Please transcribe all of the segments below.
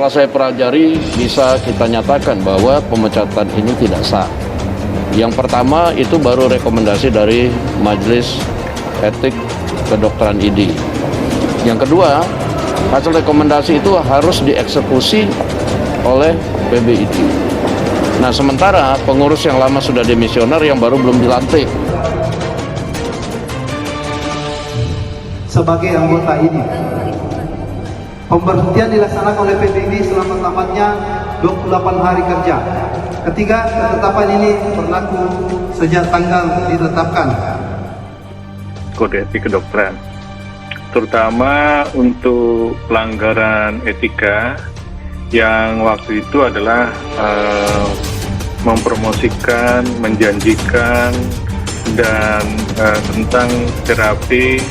setelah saya pelajari bisa kita nyatakan bahwa pemecatan ini tidak sah. Yang pertama itu baru rekomendasi dari Majelis Etik Kedokteran ID. Yang kedua, hasil rekomendasi itu harus dieksekusi oleh PBID. Nah, sementara pengurus yang lama sudah demisioner, yang baru belum dilantik. Sebagai anggota ini, pemberhentian dilaksanakan oleh PBID selama tamatnya 28 hari kerja. Ketiga, ketetapan ini berlaku sejak tanggal ditetapkan. Kode etik kedokteran, terutama untuk pelanggaran etika yang waktu itu adalah mempromosikan, menjanjikan, dan tentang terapi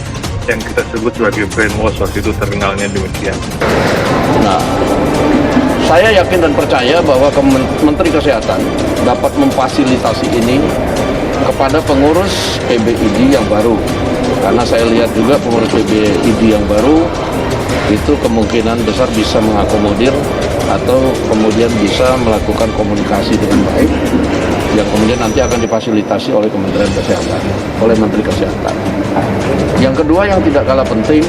yang kita sebut sebagai brainwash, waktu itu terkenalnya demikian. Nah, saya yakin dan percaya bahwa Menteri Kesehatan dapat memfasilitasi ini kepada pengurus PBID yang baru. Karena saya lihat juga pengurus PBID yang baru itu kemungkinan besar bisa mengakomodir atau kemudian bisa melakukan komunikasi dengan baik yang kemudian nanti akan difasilitasi oleh Kementerian Kesehatan, oleh Menteri Kesehatan. Yang kedua yang tidak kalah penting,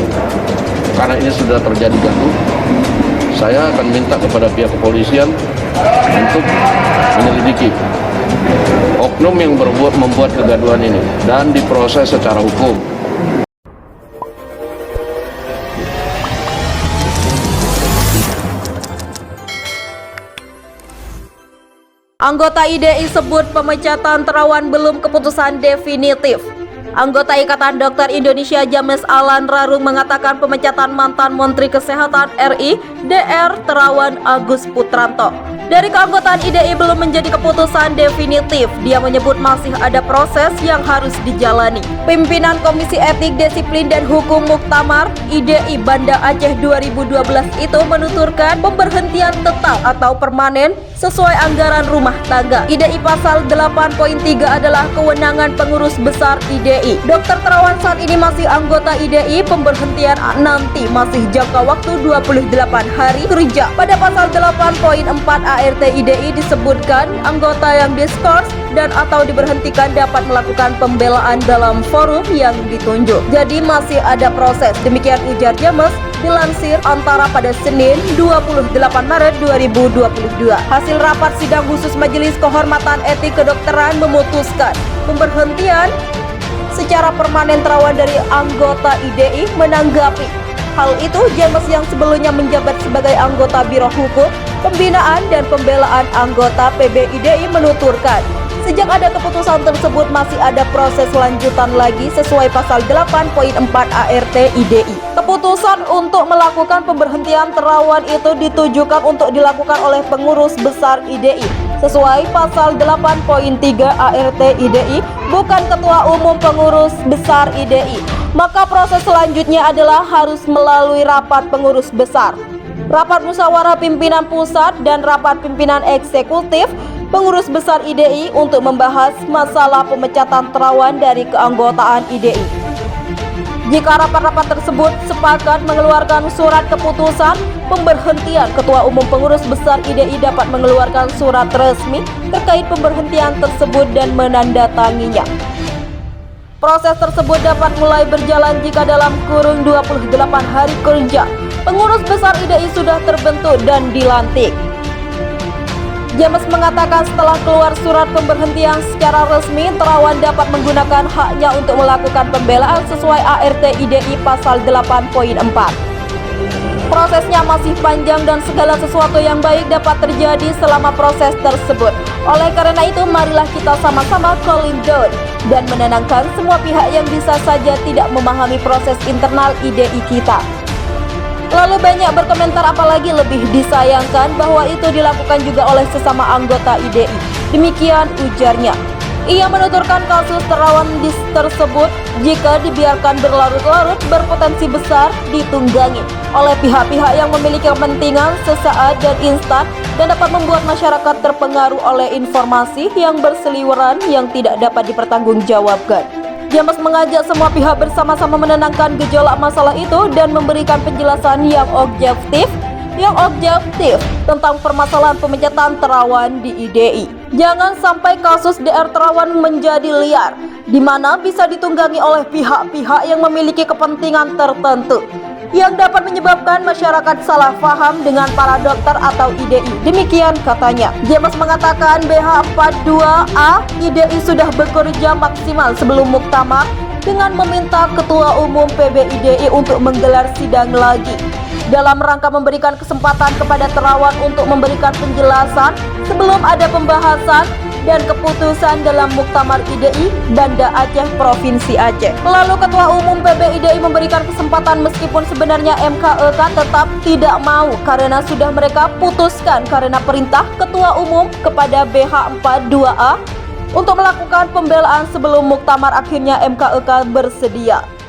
karena ini sudah terjadi gaduh, saya akan minta kepada pihak kepolisian untuk menyelidiki oknum yang membuat kegaduhan ini dan diproses secara hukum. Anggota IDI sebut pemecatan Terawan belum keputusan definitif. Anggota Ikatan Dokter Indonesia James Alan Rarung mengatakan pemecatan mantan Menteri Kesehatan RI DR Terawan Agus Putranto dari keanggotaan IDI belum menjadi keputusan definitif. Dia menyebut masih ada proses yang harus dijalani. Pimpinan Komisi Etik, Disiplin dan Hukum Muktamar IDI Banda Aceh 2012 itu menuturkan pemberhentian tetap atau permanen sesuai anggaran rumah tangga. IDI pasal 8.3 adalah kewenangan pengurus besar IDI. Dr. Terawan saat ini masih anggota IDI. Pemberhentian nanti masih jangka waktu 28 hari kerja. Pada pasal 8.4 ART IDI disebutkan anggota yang diskors dan atau diberhentikan dapat melakukan pembelaan dalam forum yang ditunjuk. Jadi masih ada proses. Demikian ujar James dilansir Antara pada Senin 28 Maret 2022. Hasil rapat sidang khusus Majelis Kehormatan Etik Kedokteran memutuskan pemberhentian secara permanen Terawan dari anggota IDI. Menanggapi hal itu, James yang sebelumnya menjabat sebagai anggota Biro Hukum, Pembinaan dan Pembelaan Anggota PBIDI menuturkan, sejak ada keputusan tersebut masih ada proses lanjutan lagi sesuai pasal 8.4 ART IDI. Keputusan untuk melakukan pemberhentian Terawan itu ditujukan untuk dilakukan oleh pengurus besar IDI sesuai pasal 8.3 ART IDI, bukan ketua umum pengurus besar IDI. Maka proses selanjutnya adalah harus melalui rapat pengurus besar, rapat musyawarah pimpinan pusat dan rapat pimpinan eksekutif pengurus besar IDI untuk membahas masalah pemecatan Terawan dari keanggotaan IDI. Jika rapat-rapat tersebut sepakat mengeluarkan surat keputusan pemberhentian, Ketua Umum Pengurus Besar IDI dapat mengeluarkan surat resmi terkait pemberhentian tersebut dan menandatanginya. Proses tersebut dapat mulai berjalan jika dalam kurun 28 hari kerja pengurus besar IDI sudah terbentuk dan dilantik. James mengatakan setelah keluar surat pemberhentian secara resmi, Terawan dapat menggunakan haknya untuk melakukan pembelaan sesuai ART IDI pasal 8.4. Prosesnya masih panjang dan segala sesuatu yang baik dapat terjadi selama proses tersebut. Oleh karena itu, marilah kita sama-sama calling down dan menenangkan semua pihak yang bisa saja tidak memahami proses internal IDI kita. Lalu banyak berkomentar, apalagi lebih disayangkan bahwa itu dilakukan juga oleh sesama anggota IDI. Demikian ujarnya. Ia menuturkan kasus Terawan tersebut jika dibiarkan berlarut-larut berpotensi besar ditunggangi oleh pihak-pihak yang memiliki kepentingan sesaat dan instan dan dapat membuat masyarakat terpengaruh oleh informasi yang berseliweran yang tidak dapat dipertanggungjawabkan. James mengajak semua pihak bersama-sama menenangkan gejolak masalah itu dan memberikan penjelasan yang objektif yang objektif tentang permasalahan pemecatan Terawan di IDI. Jangan sampai kasus DR Terawan menjadi liar, di mana bisa ditunggangi oleh pihak-pihak yang memiliki kepentingan tertentu yang dapat menyebabkan masyarakat salah paham dengan para dokter atau IDI. Demikian katanya. James mengatakan BH42A IDI sudah bekerja maksimal sebelum muktamar dengan meminta Ketua Umum PBIDI untuk menggelar sidang lagi dalam rangka memberikan kesempatan kepada Terawan untuk memberikan penjelasan sebelum ada pembahasan dan keputusan dalam Muktamar IDI Banda Aceh Provinsi Aceh. Lalu Ketua Umum PBIDI memberikan kesempatan meskipun sebenarnya MKEK tetap tidak mau karena sudah mereka putuskan karena perintah Ketua Umum kepada BH42A untuk melakukan pembelaan sebelum Muktamar, akhirnya MKEK bersedia.